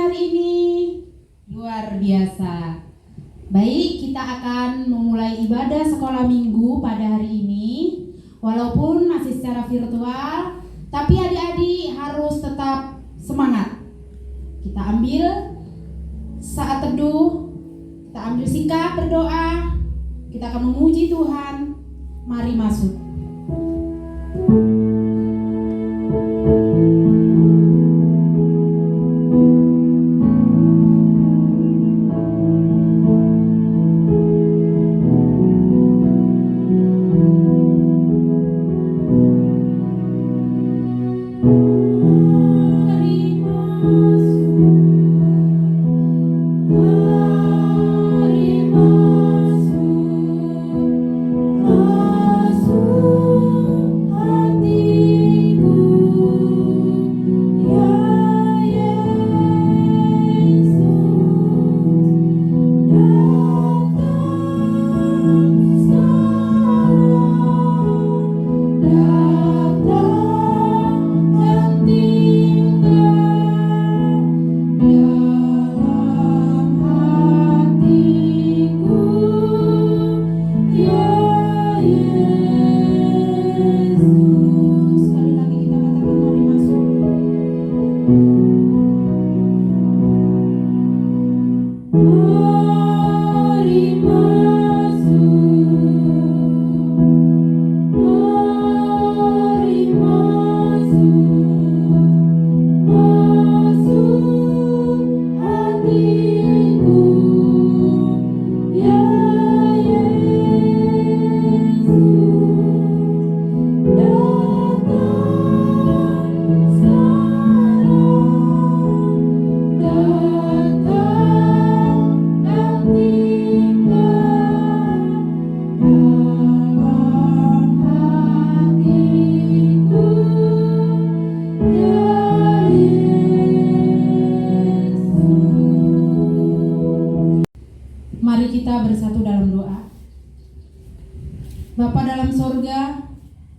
hari ini? Luar biasa. Baik, kita akan memulai ibadah sekolah minggu pada hari ini. Walaupun masih secara virtual, tapi adik-adik harus tetap semangat. Kita ambil saat teduh, kita ambil sikap berdoa, kita akan memuji Tuhan. Mari masuk. Bapa dalam sorga,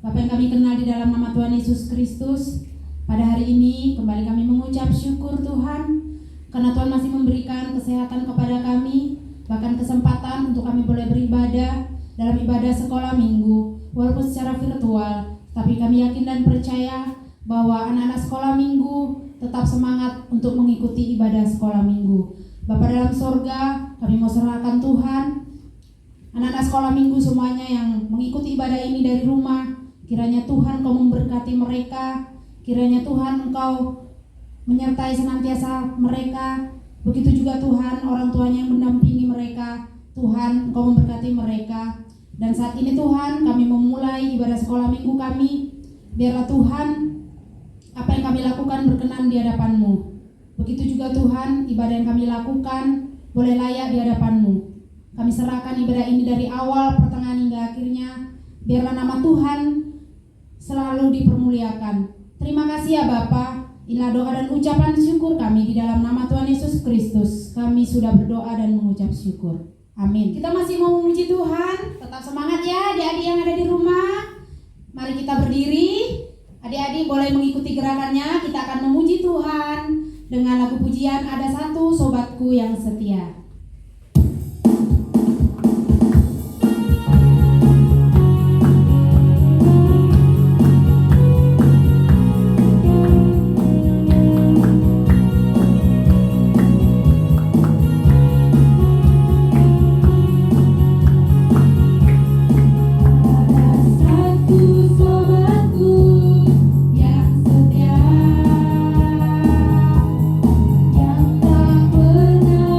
Bapa yang kami kenal di dalam nama Tuhan Yesus Kristus, pada hari ini kembali kami mengucap syukur Tuhan, karena Tuhan masih memberikan kesehatan kepada kami, bahkan kesempatan untuk kami boleh beribadah dalam ibadah sekolah minggu, walaupun secara virtual, tapi kami yakin dan percaya bahwa anak-anak sekolah minggu tetap semangat untuk mengikuti ibadah sekolah minggu. Bapa dalam sorga, kami mau serahkan Tuhan, anak-anak sekolah minggu semuanya yang mengikuti ibadah ini dari rumah, kiranya Tuhan Kau memberkati mereka, kiranya Tuhan Engkau menyertai senantiasa mereka, begitu juga Tuhan orang tuanya yang mendampingi mereka, Tuhan Engkau memberkati mereka. Dan saat ini Tuhan kami memulai ibadah sekolah minggu kami, biarlah Tuhan apa yang kami lakukan berkenan di hadapan-Mu. Begitu juga Tuhan ibadah yang kami lakukan boleh layak di hadapan-Mu. Kami serahkan ibadah ini dari awal, pertengahan hingga akhirnya. Biarlah nama Tuhan selalu dipermuliakan. Terima kasih ya Bapa. Inilah doa dan ucapan syukur kami di dalam nama Tuhan Yesus Kristus. Kami sudah berdoa dan mengucap syukur. Amin. Kita masih mau memuji Tuhan. Tetap semangat ya adik-adik yang ada di rumah. Mari kita berdiri. Adik-adik boleh mengikuti gerakannya. Kita akan memuji Tuhan dengan lagu pujian Ada Satu Sobatku Yang Setia. Yang tak pernah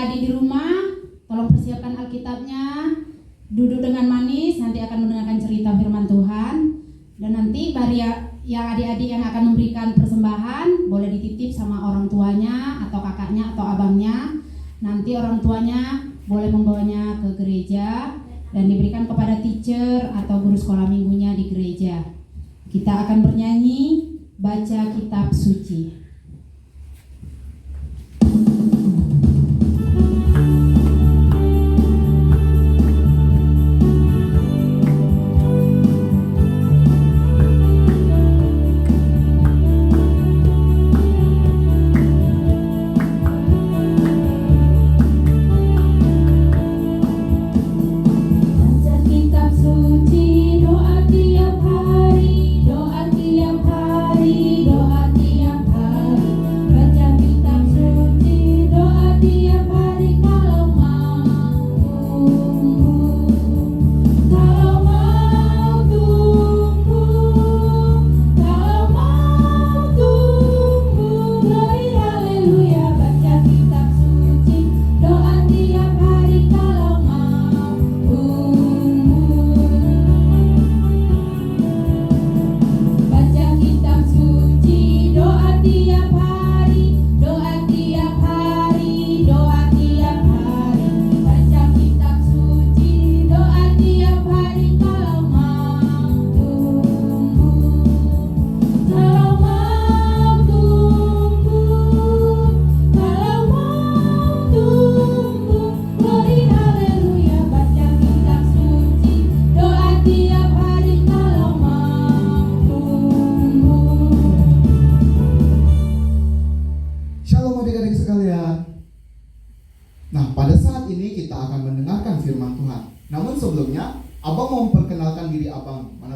adik-adik di rumah, tolong persiapkan Alkitabnya, duduk dengan manis, nanti akan mendengarkan cerita firman Tuhan. Dan nanti yang adik-adik yang akan memberikan persembahan boleh dititip sama orang tuanya atau kakaknya atau abangnya. Nanti orang tuanya boleh membawanya ke gereja dan diberikan kepada teacher atau guru sekolah minggunya di gereja. Kita akan bernyanyi baca kitab suci.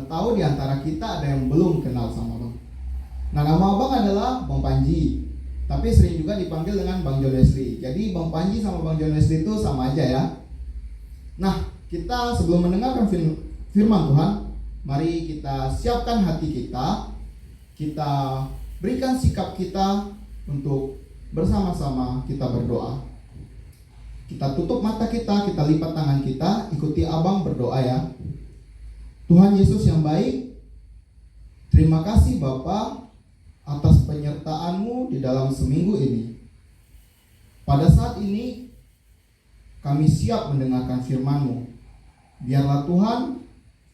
Tahu di antara kita ada yang belum kenal sama Abang. Nah, nama Abang adalah Bang Panji, tapi sering juga dipanggil dengan Bang John Wesley. Jadi Bang Panji sama Bang John Wesley itu sama aja ya. Nah, kita sebelum mendengarkan firman Tuhan, mari kita siapkan hati kita. Kita berikan sikap kita untuk bersama-sama kita berdoa. Kita tutup mata kita lipat tangan kita, ikuti Abang berdoa ya. Tuhan Yesus yang baik, terima kasih Bapa atas penyertaan-Mu di dalam seminggu ini. Pada saat ini kami siap mendengarkan firman-Mu. Biarlah Tuhan,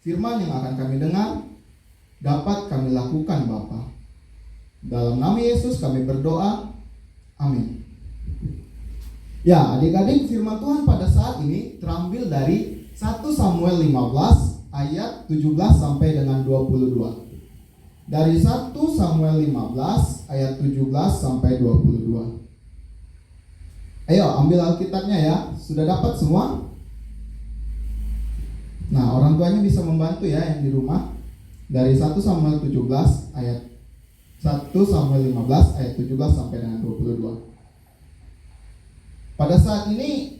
firman yang akan kami dengar dapat kami lakukan Bapa. Dalam nama Yesus kami berdoa. Amin. Ya, adik-adik, firman Tuhan pada saat ini terambil dari 1 Samuel 15 ayat 17 sampai dengan 22. Dari 1 Samuel 15 ayat 17 sampai 22. Ayo ambil Alkitabnya ya. Sudah dapat semua? Nah, orang tuanya bisa membantu ya yang di rumah. Dari 1 Samuel 17 ayat 1 Samuel 15 ayat 17 sampai dengan 22. Pada saat ini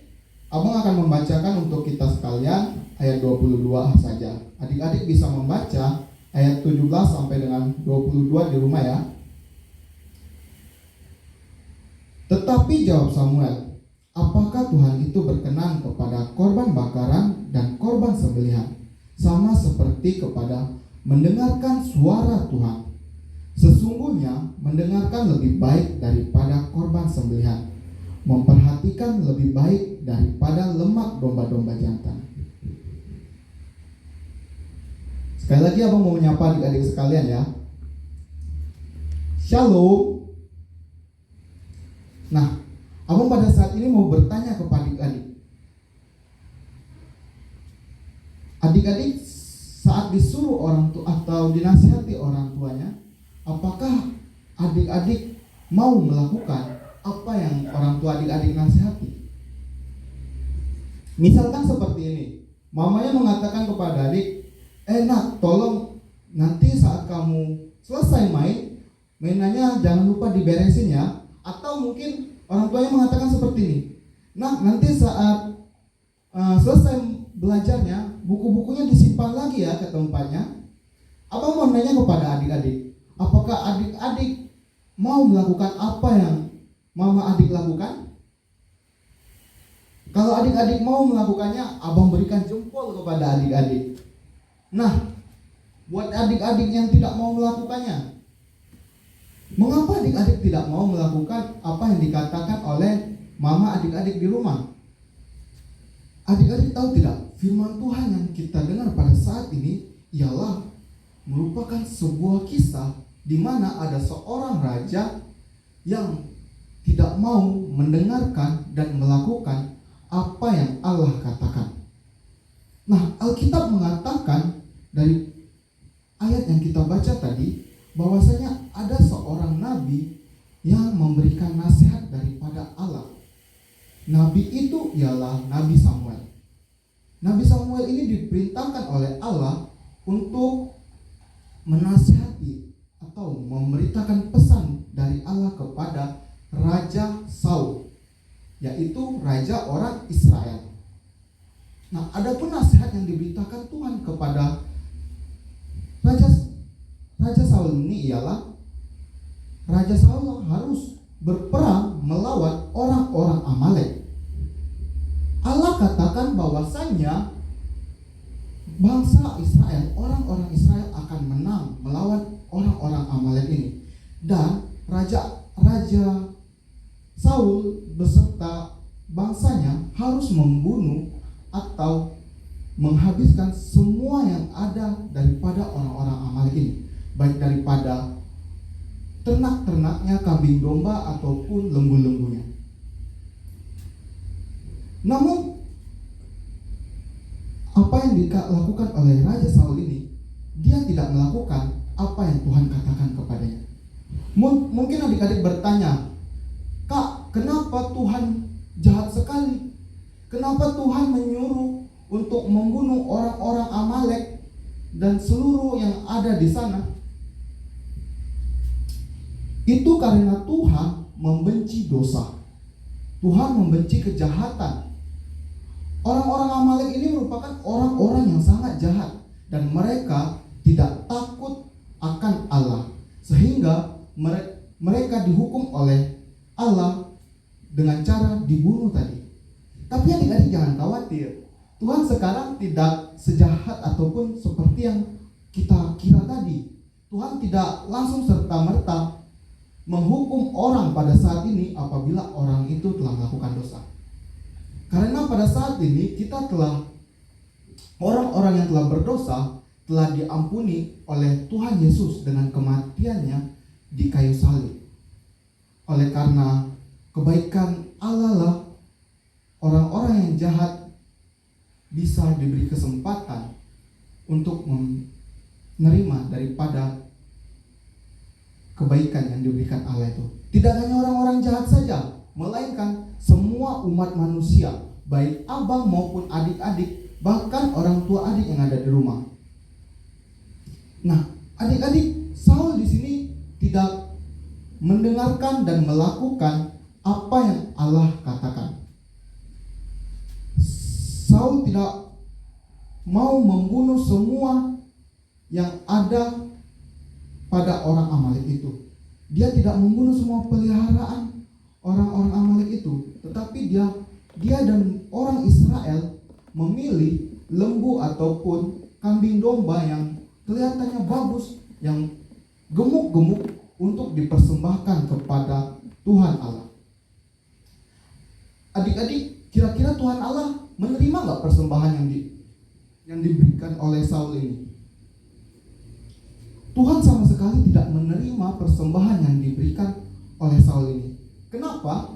Abang akan membacakan untuk kita sekalian ayat 22 saja. Adik-adik bisa membaca ayat 17 sampai dengan 22 di rumah ya. Tetapi jawab Samuel, apakah Tuhan itu berkenan kepada korban bakaran dan korban sembelihan, sama seperti kepada mendengarkan suara Tuhan? Sesungguhnya mendengarkan lebih baik daripada korban sembelihan, memperhatikan lebih baik daripada lemak domba-domba jantan. Sekali lagi Abang mau menyapa adik-adik sekalian ya. Shalom. Nah, Abang pada saat ini mau bertanya kepada adik-adik. Adik-adik saat disuruh orang tua atau dinasihati orang tuanya, apakah adik-adik mau melakukan apa yang orang tua adik-adik nasihati? Misalkan seperti ini, mamanya mengatakan kepada adik, nak tolong nanti saat kamu selesai mainannya jangan lupa diberesin ya. Atau mungkin orang tuanya mengatakan seperti ini, nah nanti saat selesai belajarnya buku-bukunya disimpan lagi ya ke tempatnya. Abang mau nanya kepada adik-adik, apakah adik-adik mau melakukan apa yang mama adik lakukan? Kalau adik-adik mau melakukannya, abang berikan jempol kepada adik-adik. Nah, buat adik-adik yang tidak mau melakukannya, mengapa adik-adik tidak mau melakukan apa yang dikatakan oleh mama adik-adik di rumah? Adik-adik tahu tidak, firman Tuhan yang kita dengar pada saat ini ialah merupakan sebuah kisah di mana ada seorang raja yang tidak mau mendengarkan dan melakukan apa yang Allah katakan. Nah, Alkitab mengatakan dari ayat yang kita baca tadi, bahwasanya ada seorang nabi yang memberikan nasihat daripada Allah. Nabi itu ialah Nabi Samuel. Nabi Samuel ini diperintahkan oleh Allah untuk menasihati atau memberitakan pesan dari Allah kepada Raja Saul, yaitu raja orang Israel. Nah, adapun nasihat yang diberitakan Tuhan kepada Raja Saul ini ialah Raja Saul harus berperang melawan orang-orang Amalek. Allah katakan bahwasannya bangsa Israel, orang-orang Israel akan menang melawan orang-orang Amalek ini. Dan Raja Saul beserta bangsanya harus membunuh atau menghabiskan semua yang ada daripada orang-orang Amalek ini, baik daripada ternak-ternaknya, kambing domba ataupun lembu-lembunya. Namun apa yang dilakukan oleh Raja Saul ini, dia tidak melakukan apa yang Tuhan katakan kepadanya. Mungkin adik-adik bertanya, "Kak, kenapa Tuhan jahat sekali? Kenapa Tuhan menyuruh untuk membunuh orang-orang Amalek dan seluruh yang ada di sana?" Itu karena Tuhan membenci dosa. Tuhan membenci kejahatan. Orang-orang Amalek ini merupakan orang-orang yang sangat jahat, dan mereka tidak takut akan Allah, sehingga mereka dihukum oleh Allah dengan cara dibunuh tadi. Tapi adik-adik jangan khawatir, Tuhan sekarang tidak sejahat ataupun seperti yang kita kira tadi. Tuhan tidak langsung serta-merta menghukum orang pada saat ini apabila orang itu telah melakukan dosa. Karena pada saat ini orang-orang yang telah berdosa telah diampuni oleh Tuhan Yesus dengan kematiannya di kayu salib. Oleh karena kebaikan Allah lah, orang-orang yang jahat bisa diberi kesempatan untuk menerima daripada kebaikan yang diberikan Allah itu. Tidak hanya orang-orang jahat saja, melainkan semua umat manusia, baik abang maupun adik-adik, bahkan orang tua adik yang ada di rumah. Nah, adik-adik, Saul di sini tidak mendengarkan dan melakukan apa yang Allah katakan. Saul tidak mau membunuh semua yang ada pada orang Amalek itu. Dia tidak membunuh semua peliharaan orang-orang Amalek itu, tetapi dia dan orang Israel memilih lembu ataupun kambing domba yang kelihatannya bagus, yang gemuk-gemuk untuk dipersembahkan kepada Tuhan Allah. Adik-adik, kira-kira Tuhan Allah menerima nggak persembahan yang diberikan oleh Saul ini? Tuhan sama sekali tidak menerima persembahan yang diberikan oleh Saul ini. Kenapa?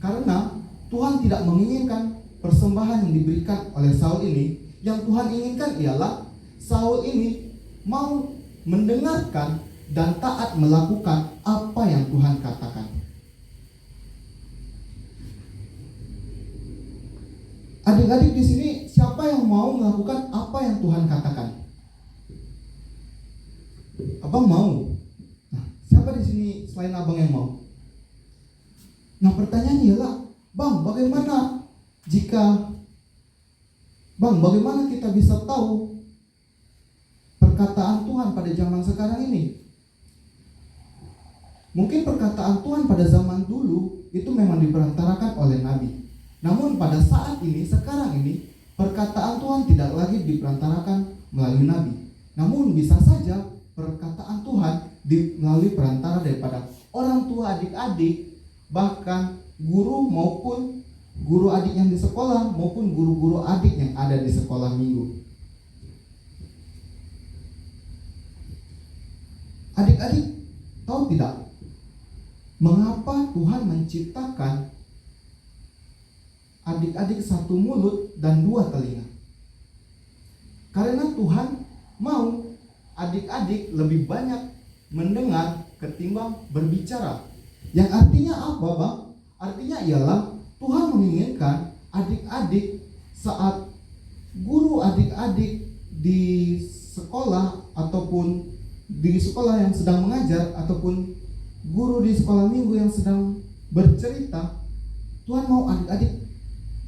Karena Tuhan tidak menginginkan persembahan yang diberikan oleh Saul ini. Yang Tuhan inginkan ialah Saul ini mau mendengarkan dan taat melakukan apa yang Tuhan katakan. Adik-adik di sini, siapa yang mau melakukan apa yang Tuhan katakan? Abang mau. Nah, siapa di sini selain abang yang mau? Nah, pertanyaannya ialah, bagaimana kita bisa tahu perkataan Tuhan pada zaman sekarang ini? Mungkin perkataan Tuhan pada zaman dulu itu memang diperantarakan oleh nabi. Namun pada saat ini, sekarang ini, perkataan Tuhan tidak lagi diperantarakan melalui nabi. Namun bisa saja perkataan Tuhan melalui perantara daripada orang tua adik-adik, bahkan guru maupun guru adik yang di sekolah, maupun guru-guru adik yang ada di sekolah minggu. Adik-adik tahu tidak mengapa Tuhan menciptakan adik-adik satu mulut dan dua telinga? Karena Tuhan mau adik-adik lebih banyak mendengar ketimbang berbicara. Yang artinya apa, Bang? Artinya ialah Tuhan menginginkan adik-adik saat guru adik-adik di sekolah ataupun di sekolah yang sedang mengajar ataupun guru di sekolah minggu yang sedang bercerita, Tuhan mau adik-adik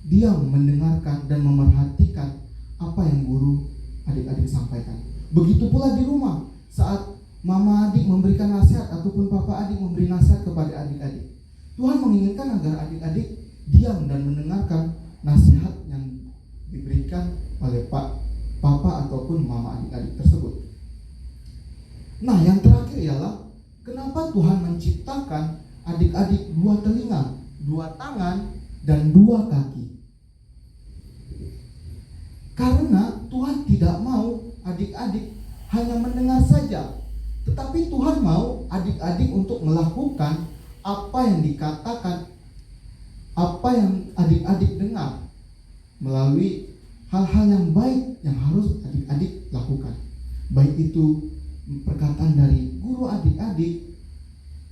diam mendengarkan dan memerhatikan apa yang guru adik-adik sampaikan. Begitu pula di rumah, saat mama adik memberikan nasihat ataupun papa adik memberi nasihat kepada adik-adik, Tuhan menginginkan agar adik-adik diam dan mendengarkan nasihat yang diberikan oleh papa ataupun mama adik-adik tersebut. Nah, yang terakhir ialah kenapa Tuhan menciptakan adik-adik dua telinga, dua tangan, dan dua kaki? Karena Tuhan tidak mau adik-adik hanya mendengar saja, tetapi Tuhan mau adik-adik untuk melakukan apa yang dikatakan, apa yang adik-adik dengar, melalui hal-hal yang baik yang harus adik-adik lakukan. Baik itu perkataan dari guru adik-adik,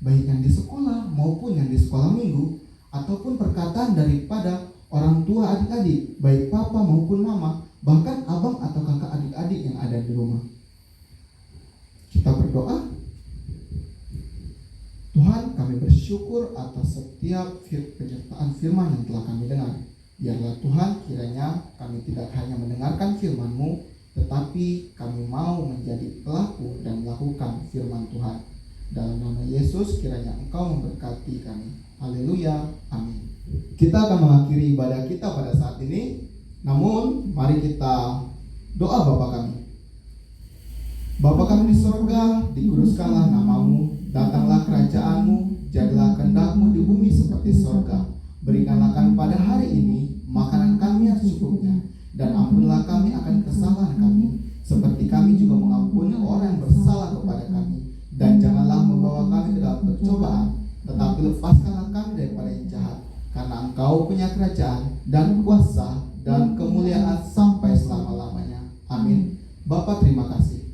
baik yang di sekolah maupun yang di sekolah minggu, ataupun perkataan daripada orang tua adik-adik, baik papa maupun mama, bahkan abang atau kakak adik-adik yang ada di rumah. Kita berdoa. Tuhan, kami bersyukur atas setiap penyertaan firman yang telah kami dengar. Biarlah Tuhan, kiranya kami tidak hanya mendengarkan firman-Mu, tetapi kami mau menjadi pelaku dan melakukan firman Tuhan. Dalam nama Yesus, kiranya Engkau memberkati kami. Haleluya, amin. Kita akan mengakhiri ibadah kita pada saat ini. Namun, mari kita doa Bapa kami. Bapa kami di sorga, dikuduskanlah nama-Mu, datanglah kerajaan-Mu, jadilah kehendak-Mu di bumi seperti sorga. Berikanlah kami pada hari ini makanan kami yang secukupnya, dan ampunilah kami akan kesalahan kami, seperti kami juga mengampuni orang yang bersalah kepada kami. Dan janganlah membawa kami ke dalam percobaan, tetapi lepaskanlah kami daripada yang jahat. Karena Engkau punya kerajaan dan kuasa dan kemuliaan sampai selama-lamanya. Amin. Bapa, terima kasih.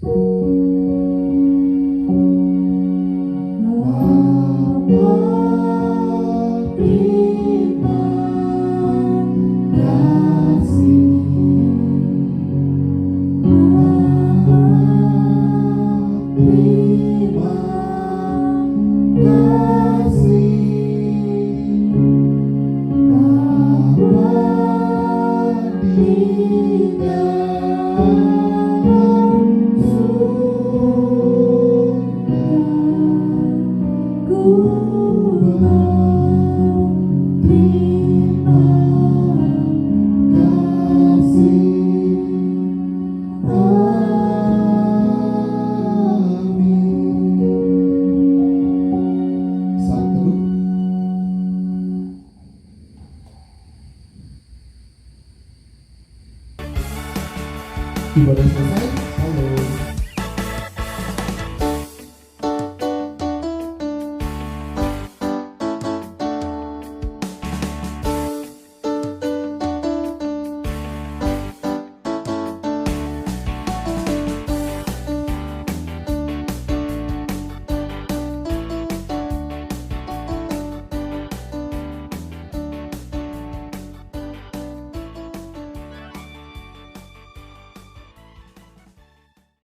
Ibadah selesai.